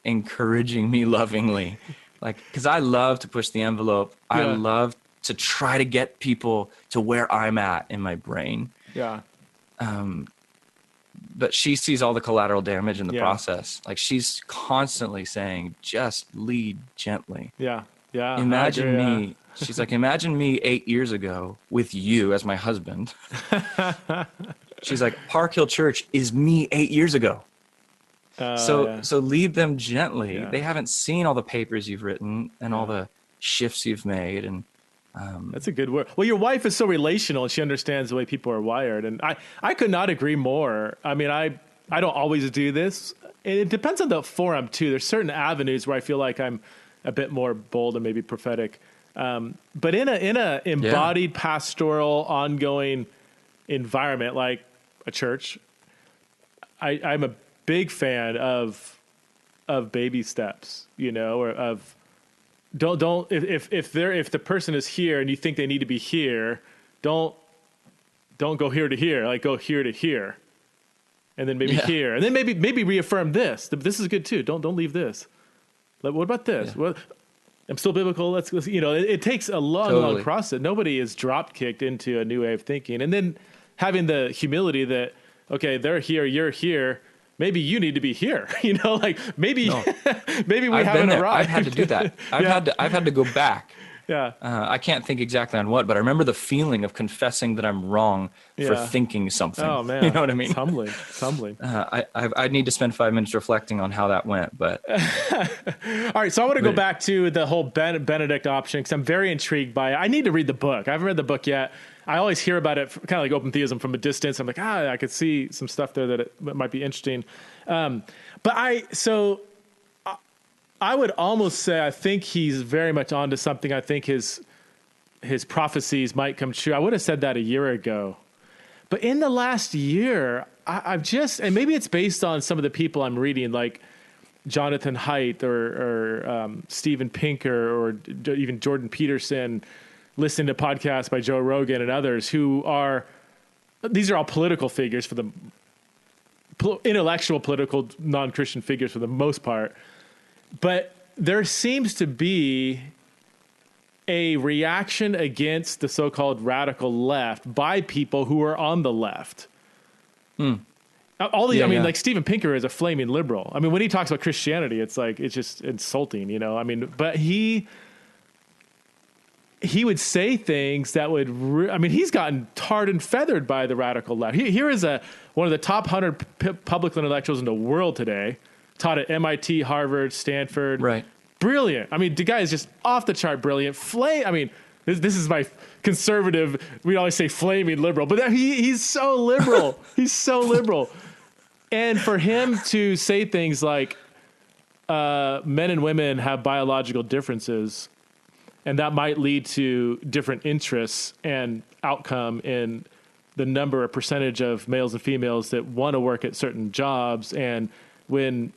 encouraging me lovingly, like, because I love to push the envelope. I love to try to get people to where I'm at in my brain. Yeah. But she sees all the collateral damage in the process. Like, she's constantly saying, just lead gently. Yeah. Yeah. Imagine me. She's like, imagine me 8 years ago with you as my husband. She's like, Park Hill Church is me 8 years ago. So lead them gently. Yeah. They haven't seen all the papers you've written and all the shifts you've made. And that's a good word. Well, your wife is so relational and she understands the way people are wired. And I could not agree more. I mean, I don't always do this. It depends on the forum too. There's certain avenues where I feel like I'm a bit more bold and maybe prophetic. But in a embodied pastoral ongoing environment like a church, I'm a big fan of baby steps, you know, or of don't if the person is here and you think they need to be here, don't go here to here, like go here to here, and then maybe here, and then maybe reaffirm this. This is good too. Don't leave this. Like, what about this? Yeah. Well, I'm still biblical. Let's you know, it takes a long process. Nobody is drop kicked into a new way of thinking, and then having the humility that, okay, they're here, you're here. Maybe you need to be here. You know, like maybe we haven't arrived. I've had to do that. I've had to go back. Yeah. I can't think exactly on what, but I remember the feeling of confessing that I'm wrong for thinking something. Oh man, you know what I mean? It's humbling. I need to spend 5 minutes reflecting on how that went, but. All right, so I want to go back to the whole Benedict option because I'm very intrigued by it. I need to read the book. I haven't read the book yet. I always hear about it, kind of like open theism from a distance. I'm like, I could see some stuff there that it might be interesting. But I would almost say I think he's very much onto something. I think his prophecies might come true. I would have said that a year ago. But in the last year, I've just, and maybe it's based on some of the people I'm reading, like Jonathan Haidt or Steven Pinker or even Jordan Peterson, listening to podcasts by Joe Rogan and others these are all political figures for the intellectual, political, non-Christian figures for the most part. But there seems to be a reaction against the so-called radical left by people who are on the left. I mean, like Steven Pinker is a flaming liberal. I mean, when he talks about Christianity, it's just insulting, you know? I mean, but he would say things that would, he's gotten tarred and feathered by the radical left. Here is one of the top 100 public intellectuals in the world today, taught at MIT, Harvard, Stanford. Right. Brilliant. I mean, the guy is just off the chart brilliant. This is my conservative, we always say flaming liberal, but he's so liberal. He's so liberal. And for him to say things like men and women have biological differences, And that might lead to different interests and outcome in the number or percentage of males and females that want to work at certain jobs. And when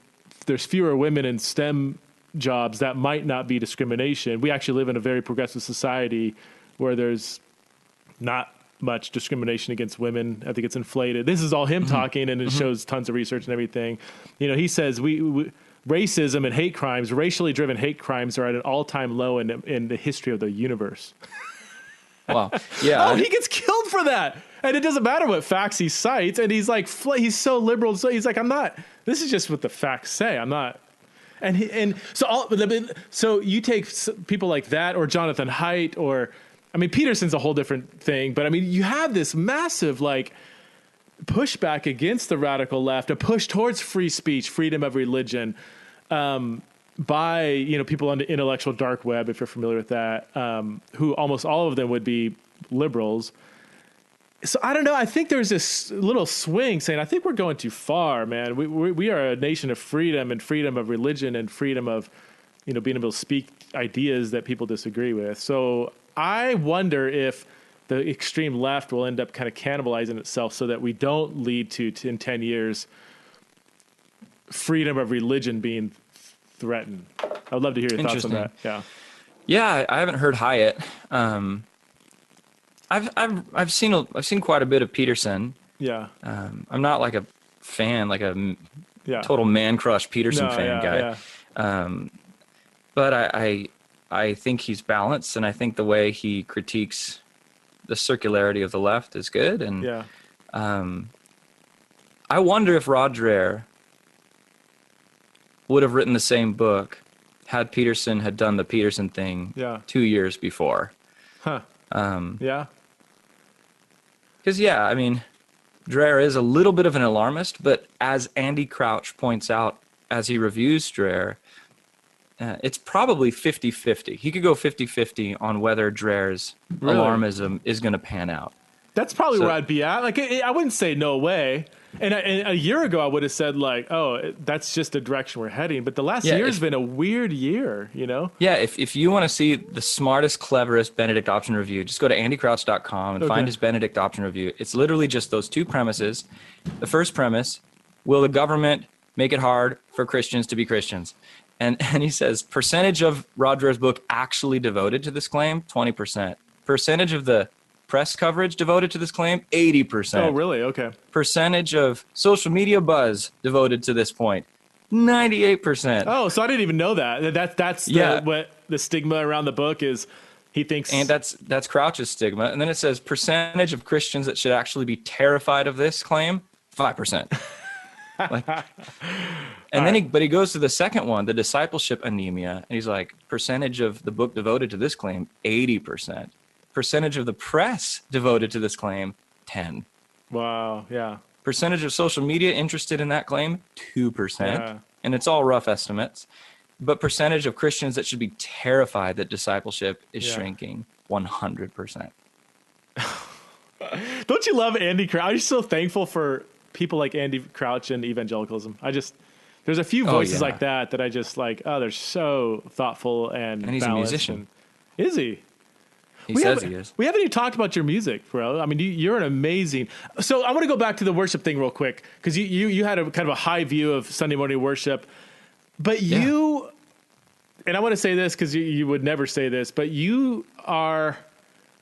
there's fewer women in STEM jobs, that might not be discrimination. We actually live in a very progressive society where there's not much discrimination against women. I think it's inflated. This is all him talking, and it shows tons of research and everything. He says we racism and hate crimes, racially driven hate crimes, are at an all-time low in the history of the universe. Wow. Yeah. Oh, he gets killed for that. And it doesn't matter what facts he cites. And he's like, he's so liberal. So he's like, I'm not, this is just what the facts say. I'm not. So you take people like that, or Jonathan Haidt, or, Peterson's a whole different thing, but you have this massive pushback against the radical left, a push towards free speech, freedom of religion, by people on the intellectual dark web, if you're familiar with that, who almost all of them would be liberals. So I don't know. I think there's this little swing saying, I think we're going too far, man. We are a nation of freedom and freedom of religion and freedom of, being able to speak ideas that people disagree with. So I wonder if the extreme left will end up kind of cannibalizing itself so that we don't lead to, in 10 years, freedom of religion being threatened. I would love to hear your thoughts on that. Yeah, I haven't heard Hyatt. I've seen quite a bit of Peterson. Yeah. I'm not like a fan, like a total man crush Peterson guy. Yeah. But I think he's balanced, and I think the way he critiques the circularity of the left is good. And I wonder if Rod Dreher would have written the same book had Peterson had done the Peterson thing 2 years before. Huh. Because, Dreher is a little bit of an alarmist, but as Andy Crouch points out as he reviews Dreher, it's probably 50-50. He could go 50-50 on whether Dreher's alarmism is going to pan out. That's probably where I'd be at. I wouldn't say no way. And a year ago, I would have said that's just the direction we're heading. But the last year has been a weird year, Yeah, if you want to see the smartest, cleverest Benedict Option review, just go to andycrouch.com and find his Benedict Option review. It's literally just those two premises. The first premise, will the government make it hard for Christians to be Christians? And he says, percentage of Rod Dreher's book actually devoted to this claim, 20%. Percentage of the press coverage devoted to this claim, 80%. Oh, really? Okay. Percentage of social media buzz devoted to this point, 98%. Oh, so I didn't even know that. That's what the stigma around the book is. He thinks, and that's Crouch's stigma. And then it says percentage of Christians that should actually be terrified of this claim, 5%. But he goes to the second one, the discipleship anemia, and he's like, percentage of the book devoted to this claim, 80%. Percentage of the press devoted to this claim, 10. Wow, yeah. Percentage of social media interested in that claim, 2%. Yeah. And it's all rough estimates. But percentage of Christians that should be terrified that discipleship is shrinking, 100%. Don't you love Andy Crouch? I'm just so thankful for people like Andy Crouch and evangelicalism. There's a few voices like that I just they're so thoughtful and he's a musician. Is he? He says he is. We haven't even talked about your music, bro. You're an amazing. So I want to go back to the worship thing real quick, because you had a kind of a high view of Sunday morning worship, but you, and I want to say this because you would never say this, but you are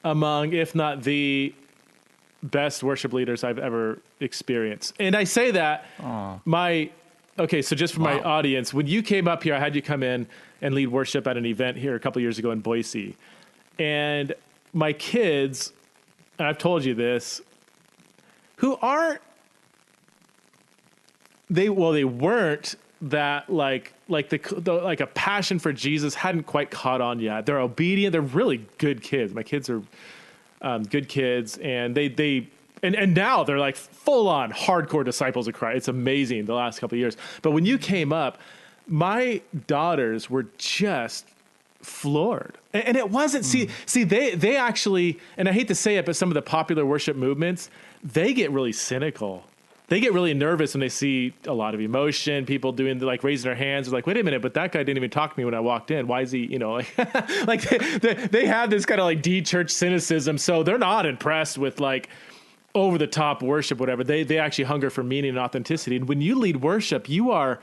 among, if not the best worship leaders I've ever experienced. And I say that so just for my audience, when you came up here, I had you come in and lead worship at an event here a couple of years ago in Boise. And my kids, and I've told you this, who aren't, they weren't that like a passion for Jesus hadn't quite caught on yet. They're obedient. They're really good kids. My kids are good kids, and and now they're like full on hardcore disciples of Christ. It's amazing the last couple of years. But when you came up, my daughters were just floored. And it wasn't, see, they actually, and I hate to say it, but some of the popular worship movements, they get really cynical. they get really nervous when they see a lot of emotion, people doing like raising their hands. They're like, wait a minute, but that guy didn't even talk to me when I walked in. Why is he, like, like they have this kind of like de-church cynicism. So they're not impressed with like over the top worship, whatever. They actually hunger for meaning and authenticity. And when you lead worship, you are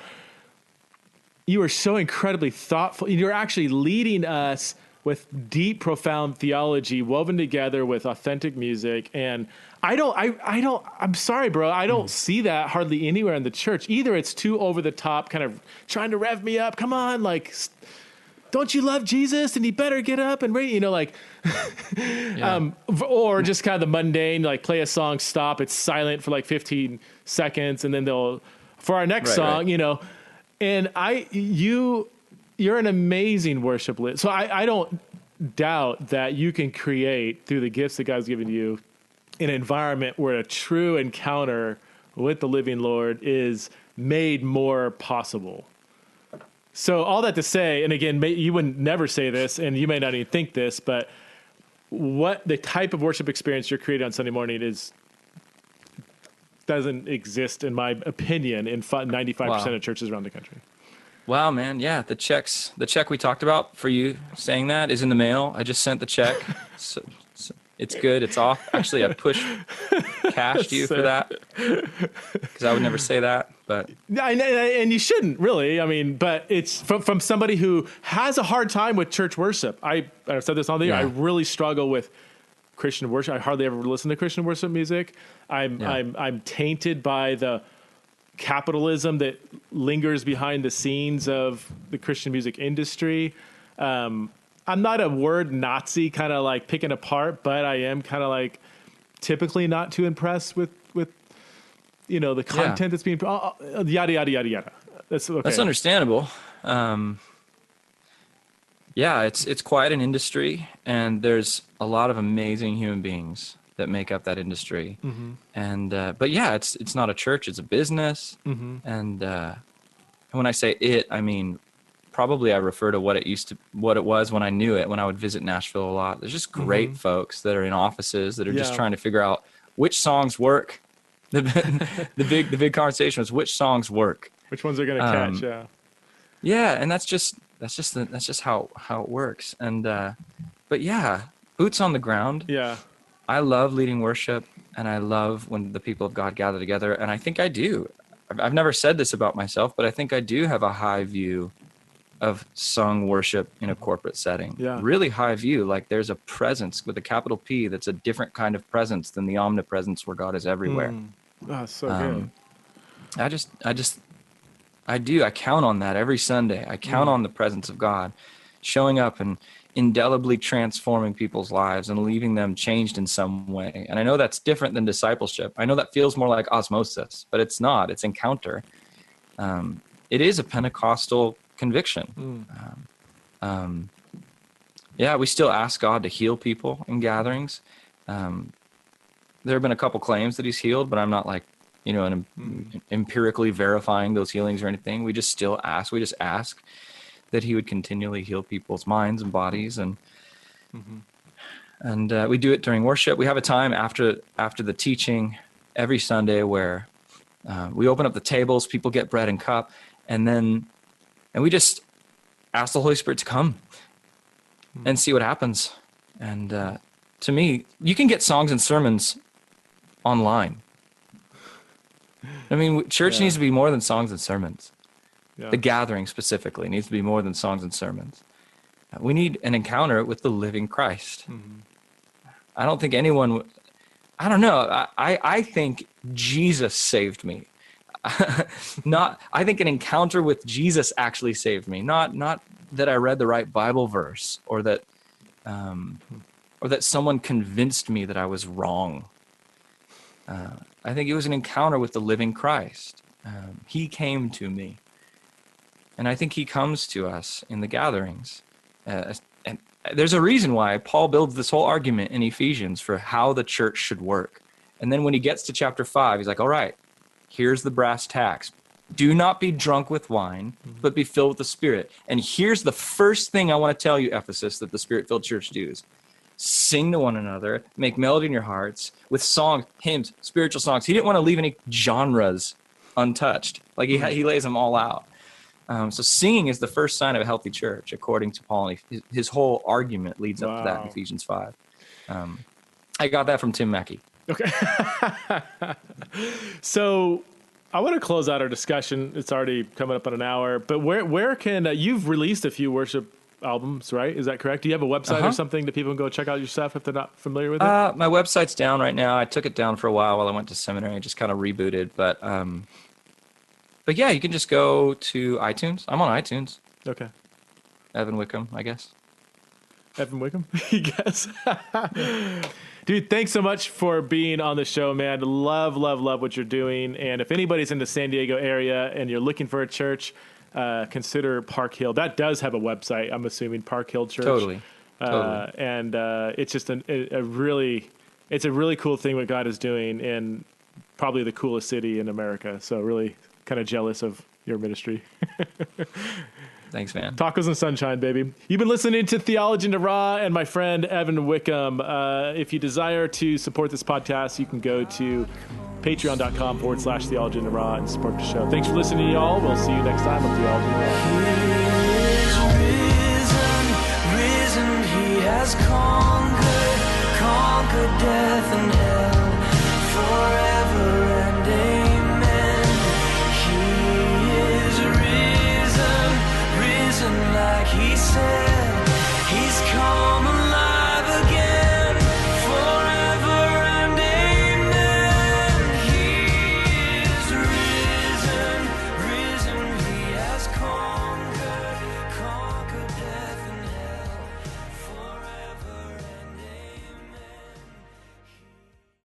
so incredibly thoughtful. You're actually leading us with deep, profound theology woven together with authentic music. And I'm sorry, bro. I don't see that hardly anywhere in the church. Either it's too over the top, kind of trying to rev me up. Come on, like, don't you love Jesus? And he better get up and read, like, or just kind of the mundane, like play a song, stop, it's silent for like 15 seconds. And then for our next song, and you're an amazing worship leader. So I don't doubt that you can create through the gifts that God's given you an environment where a true encounter with the living Lord is made more possible. So all that to say, and again, you would never say this, and you may not even think this, but what the type of worship experience you're creating on Sunday morning doesn't exist, in my opinion, in 95% of churches around the country. Wow, man. Yeah. The check we talked about for you saying that is in the mail. I just sent the check. So it's good. It's off. Actually, I cashed you for that because I would never say that, but. And you shouldn't really, but it's from somebody who has a hard time with church worship. I've said this all the year. I really struggle with Christian worship. I hardly ever listen to Christian worship music. I'm tainted by the capitalism that lingers behind the scenes of the Christian music industry. I'm not a word Nazi kind of like picking apart, but I am kind of like typically not too impressed with the content that's being yada yada yada yada. That's okay. That's understandable. It's quite an industry, and there's a lot of amazing human beings that make up that industry. Mm-hmm. And, but yeah, it's not a church, it's a business. Mm-hmm. And when I say it, I mean, probably I refer to what it was when I knew it, when I would visit Nashville a lot. There's just great folks that are in offices that are just trying to figure out which songs work. The big conversation was which songs work. Which ones are going to catch. Yeah. Yeah. And that's just how it works. And, but yeah, boots on the ground. Yeah. I love leading worship, and I love when the people of God gather together. And I think I do. I've never said this about myself, but I think I do have a high view of sung worship in a corporate setting. Yeah. Really high view. Like there's a presence with a capital P that's a different kind of presence than the omnipresence where God is everywhere. Oh, so good. I count on that every Sunday. I count on the presence of God showing up and indelibly transforming people's lives and leaving them changed in some way. And I know that's different than discipleship. I know that feels more like osmosis, but it's not. It's encounter. It is a Pentecostal conviction. We still ask God to heal people in gatherings. There have been a couple claims that he's healed, but I'm not like, empirically verifying those healings or anything. We just still ask. We just ask that he would continually heal people's minds and bodies. And we do it during worship. We have a time after the teaching every Sunday where we open up the tables, people get bread and cup, and we just ask the Holy Spirit to come and see what happens. And to me, you can get songs and sermons online. I mean, church needs to be more than songs and sermons. Yeah. The gathering specifically needs to be more than songs and sermons. We need an encounter with the living Christ. I don't think anyone, I don't know. I think Jesus saved me. I think an encounter with Jesus actually saved me. Not that I read the right Bible verse or that someone convinced me that I was wrong. I think it was an encounter with the living Christ. He came to me. And I think he comes to us in the gatherings. And there's a reason why Paul builds this whole argument in Ephesians for how the church should work. And then when he gets to chapter 5, he's like, all right, here's the brass tacks. Do not be drunk with wine, but be filled with the Spirit. And here's the first thing I want to tell you, Ephesus, that the Spirit-filled church does. sing to one another, make melody in your hearts with songs, hymns, spiritual songs. He didn't want to leave any genres untouched. Like he lays them all out. So singing is the first sign of a healthy church, according to Paul. And his whole argument leads up to that in Ephesians 5. I got that from Tim Mackey. Okay. So I want to close out our discussion. It's already coming up on an hour, but where can you've released a few worship albums, right? Is that correct? Do you have a website or something that people can go check out your stuff if they're not familiar with it? My website's down right now. I took it down for a while I went to seminary. I just kind of rebooted, but yeah, you can just go to iTunes. I'm on iTunes. Okay. Evan Wickham, I guess. Evan Wickham, I guess. Dude, thanks so much for being on the show, man. Love what you're doing. And if anybody's in the San Diego area and you're looking for a church, consider Park Hill. That does have a website, I'm assuming, Park Hill Church. Totally. And it's just a really cool thing what God is doing in probably the coolest city in America. So really kind of jealous of your ministry. Thanks, man. Tacos and sunshine, baby. You've been listening to Theology in the Raw and my friend Evan Wickham. If you desire to support this podcast, you can go to patreon.com/Theology in the Raw and support the show. Thanks for listening, y'all. We'll see you next time on Theology in the Raw. He is risen, he has conquered death and hell forever and amen. He is risen like he said.